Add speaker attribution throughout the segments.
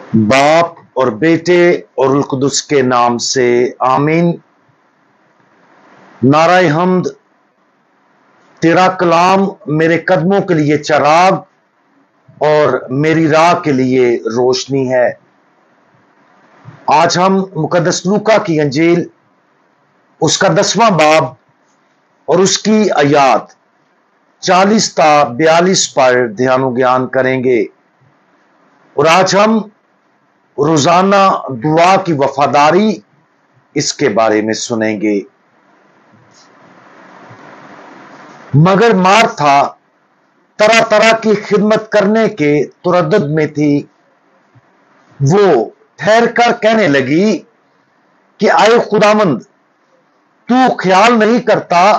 Speaker 1: बाप और बेटे और रूह कुदस के नाम से आमीन। नाराए हम्द। तेरा कलाम मेरे कदमों के लिए चराग और मेरी राह के लिए रोशनी है। आज हम मुकद्दस लूका की अंजील उसका 10वां बाब और उसकी आयात 40 ता 42 पर ध्यान ज्ञान करेंगे। और आज हम रोजाना दुआ की वफादारी इसके बारे में सुनेंगे। मगर मार्था तरह तरह की खिदमत करने के तुरद्दुद में थी। वो ठहर कर कहने लगी कि आए खुदावंद, तू ख्याल नहीं करता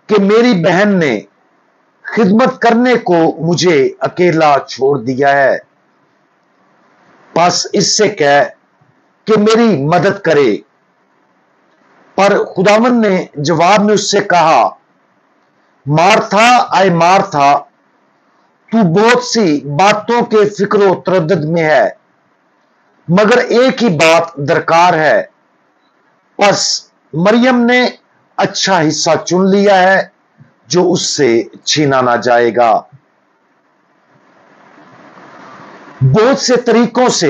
Speaker 1: कि मेरी बहन ने खिदमत करने को मुझे अकेला छोड़ दिया है। बस इससे कह कि मेरी मदद करे। पर खुदावंद ने जवाब में उससे कहा, मार्था आए मार्था, तू बहुत सी बातों के फिक्रो तरद्दुद में है, मगर एक ही बात दरकार है। बस मरियम ने अच्छा हिस्सा चुन लिया है जो उससे छीना ना जाएगा। बहुत से तरीकों से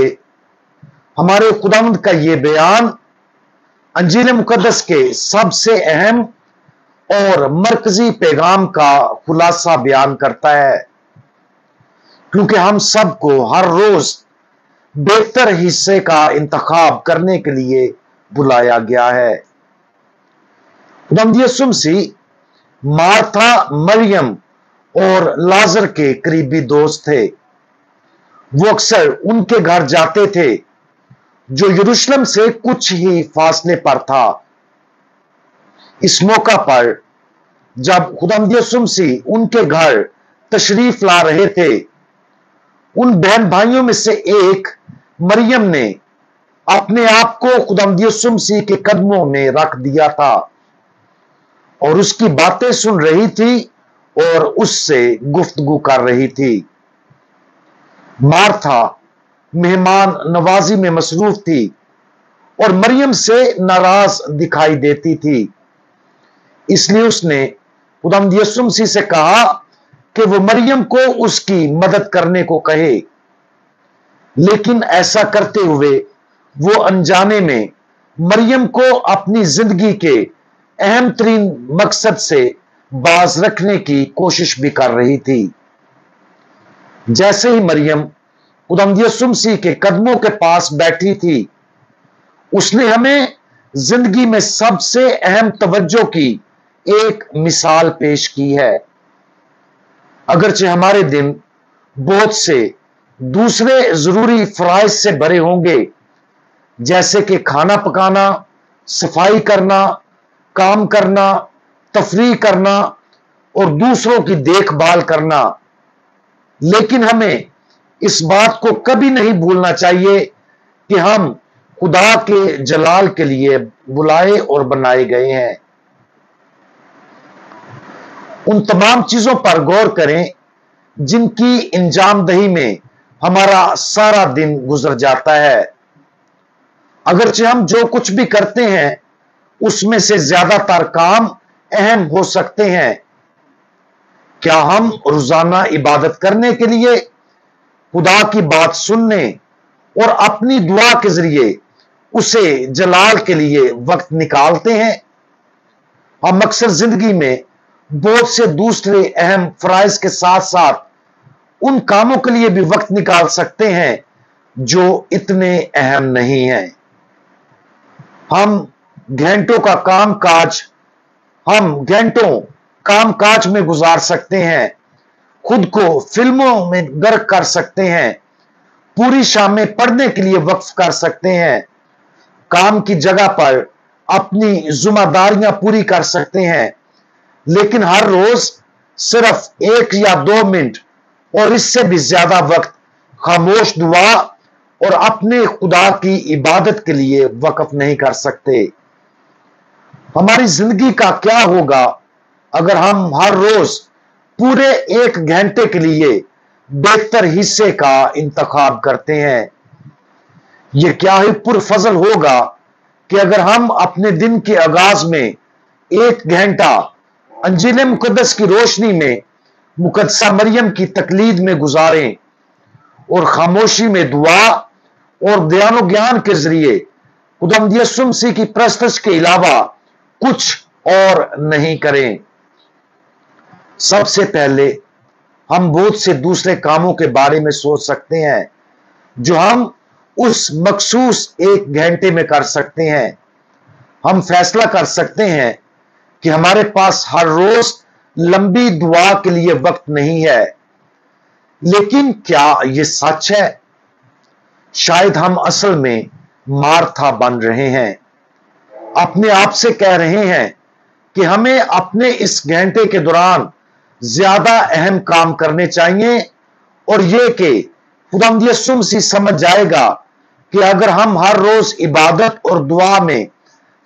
Speaker 1: हमारे खुदावंद का यह बयान अंजील मुकद्दस के सबसे अहम और मरकजी पैगाम का खुलासा बयान करता है, क्योंकि हम सबको हर रोज बेहतर हिस्से का इंतखाब करने के लिए बुलाया गया है। खुदावंद यीशु मसीह मार्था, मरियम और लाजर के करीबी दोस्त थे। वो अक्सर उनके घर जाते थे जो यरूशलेम से कुछ ही फासले पर था। इस मौका पर जब खुदावंद यीशु मसीह उनके घर तशरीफ ला रहे थे, उन बहन भाइयों में से एक मरियम ने अपने आप को खुदावंद यीशु मसीह के कदमों में रख दिया था और उसकी बातें सुन रही थी और उससे गुफ्तगू कर रही थी। मार्था मेहमान नवाजी में मसरूफ थी और मरियम से नाराज दिखाई देती थी। इसलिए उसने खुदावंद यीशु मसीह से कहा कि वो मरियम को उसकी मदद करने को कहे, लेकिन ऐसा करते हुए वो अनजाने में मरियम को अपनी जिंदगी के अहम तरीन मकसद से बाज रखने की कोशिश भी कर रही थी। जैसे ही मरियम खुदावंद यीशु मसीह के कदमों के पास बैठी थी, उसने हमें जिंदगी में सबसे अहम तवज्जो की एक मिसाल पेश की है। अगरचे हमारे दिन बहुत से दूसरे जरूरी फराइज से भरे होंगे, जैसे कि खाना पकाना, सफाई करना, काम करना, तफरीह करना और दूसरों की देखभाल करना, लेकिन हमें इस बात को कभी नहीं भूलना चाहिए कि हम खुदा के जलाल के लिए बुलाए और बनाए गए हैं। उन तमाम चीजों पर गौर करें जिनकी इंजामदही में हमारा सारा दिन गुजर जाता है। अगरचे हम जो कुछ भी करते हैं उसमें से ज्यादातर काम अहम हो सकते हैं। क्या हम रोजाना इबादत करने के लिए, खुदा की बात सुनने और अपनी दुआ के जरिए उसे जलाल के लिए वक्त निकालते हैं? हम अक्सर जिंदगी में बहुत से दूसरे अहम फराइज के साथ साथ उन कामों के लिए भी वक्त निकाल सकते हैं जो इतने अहम नहीं हैं। हम घंटों काम काज में गुजार सकते हैं, खुद को फिल्मों में गर्क कर सकते हैं, पूरी शामें पढ़ने के लिए वक्फ कर सकते हैं, काम की जगह पर अपनी जिम्मेदारियां पूरी कर सकते हैं, लेकिन हर रोज सिर्फ 1 या 2 मिनट और इससे भी ज्यादा वक्त खामोश दुआ और अपने खुदा की इबादत के लिए वक्फ नहीं कर सकते। हमारी जिंदगी का क्या होगा अगर हम हर रोज पूरे 1 घंटे के लिए बेहतर हिस्से का इंतखाब करते हैं? یہ کیا ہی پرفضل ہوگا کہ اگر ہم اپنے دن کے آغاز میں 1 گھنٹہ انجیل مقدس کی روشنی میں مقدسہ مریم کی تقلید میں گزاریں اور خاموشی میں دعا اور دھیان و گیان کے ذریعے خداوند یسوع مسیح کی پرستش کے علاوہ کچھ اور نہیں کریں۔ سب سے پہلے ہم بہت سے دوسرے کاموں کے بارے میں سوچ سکتے ہیں جو ہم اس مخصوص 1 گھنٹے میں کر سکتے ہیں۔ ہم فیصلہ کر سکتے ہیں کہ ہمارے پاس ہر روز لمبی دعا کے لیے وقت نہیں ہے، لیکن کیا یہ سچ ہے؟ شاید ہم اصل میں مارتھا بن رہے ہیں، اپنے آپ سے کہہ رہے ہیں کہ ہمیں اپنے اس گھنٹے کے دوران زیادہ اہم کام کرنے چاہیے، اور یہ کہ خداوند یسوع مسیح سمجھ جائے گا کہ اگر ہم ہر روز عبادت اور دعا میں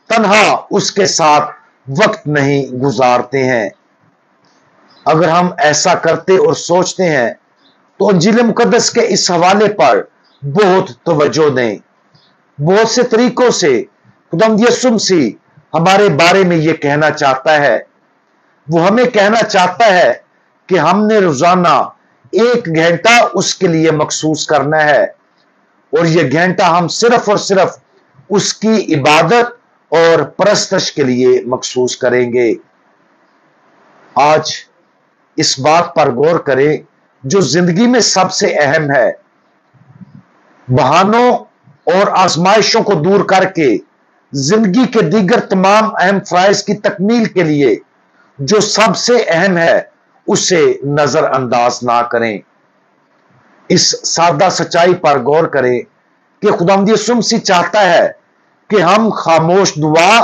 Speaker 1: تنہا اس کے ساتھ وقت نہیں گزارتے ہیں۔ اگر ہم ایسا کرتے اور سوچتے ہیں تو انجیل مقدس کے اس حوالے پر بہت توجہ دیں۔ بہت سے طریقوں سے خداوند یسوع مسیح ہمارے بارے میں یہ کہنا چاہتا ہے۔ وہ ہمیں کہنا چاہتا ہے کہ ہم نے روزانہ 1 گھنٹہ اس کے لیے مخصوص کرنا ہے، اور یہ گھنٹہ ہم صرف اور صرف اس کی عبادت اور پرستش کے لیے مخصوص کریں گے۔ آج اس بات پر غور کریں جو زندگی میں سب سے اہم ہے۔ بہانوں اور آزمائشوں کو دور کر کے زندگی کے دیگر تمام اہم فرائض کی تکمیل کے لیے جو سب سے اہم ہے اسے نظر انداز نہ کریں۔ اس سادہ سچائی پر غور کریں کہ خداوند یسوع مسیح چاہتا ہے کہ ہم خاموش دعا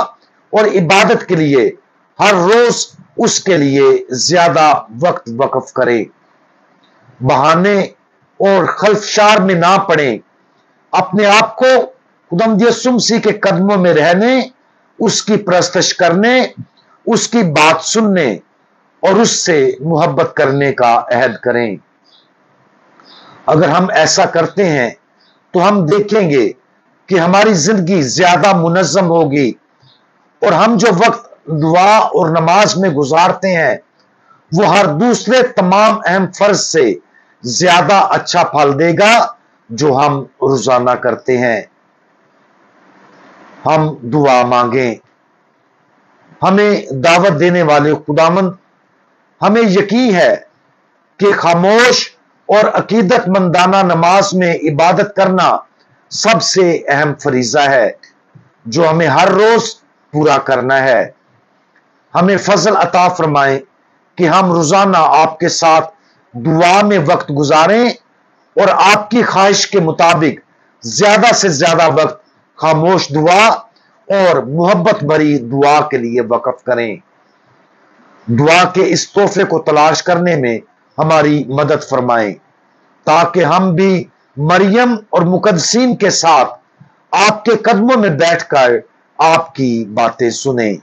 Speaker 1: اور عبادت کے لیے ہر روز اس کے لیے زیادہ وقت وقف کریں۔ بہانے اور خلفشار میں نہ پڑیں، اپنے آپ کو خداوند یسوع مسیح کے قدموں میں رہنے، اس کی پرستش کرنے، اس کی بات سننے اور اس سے محبت کرنے کا عہد کریں۔ اگر ہم ایسا کرتے ہیں تو ہم دیکھیں گے کہ ہماری زندگی زیادہ منظم ہوگی، اور ہم جو وقت دعا اور نماز میں گزارتے ہیں وہ ہر دوسرے تمام اہم فرض سے زیادہ اچھا پھل دے گا جو ہم روزانہ کرتے ہیں۔ ہم دعا مانگیں۔ ہمیں دعوت دینے والے خداوند ہمیں یقین ہے کہ خاموش اور عقیدت مندانہ نماز میں عبادت کرنا سب سے اہم فریضہ ہے جو ہمیں ہر روز پورا کرنا ہے۔ ہمیں فضل عطا فرمائیں کہ ہم روزانہ آپ کے ساتھ دعا میں وقت گزاریں اور آپ کی خواہش کے مطابق زیادہ سے زیادہ وقت خاموش دعا اور محبت بھری دعا کے لیے وقف کریں۔ دعا کے اس تحفے کو تلاش کرنے میں ہماری مدد فرمائیں تاکہ ہم بھی مریم اور مقدسین کے ساتھ آپ کے قدموں میں بیٹھ کر آپ کی باتیں سنیں۔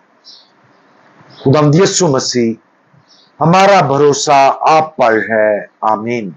Speaker 1: خداوند یسوع مسیح ہمارا بھروسہ آپ پر ہے، آمین۔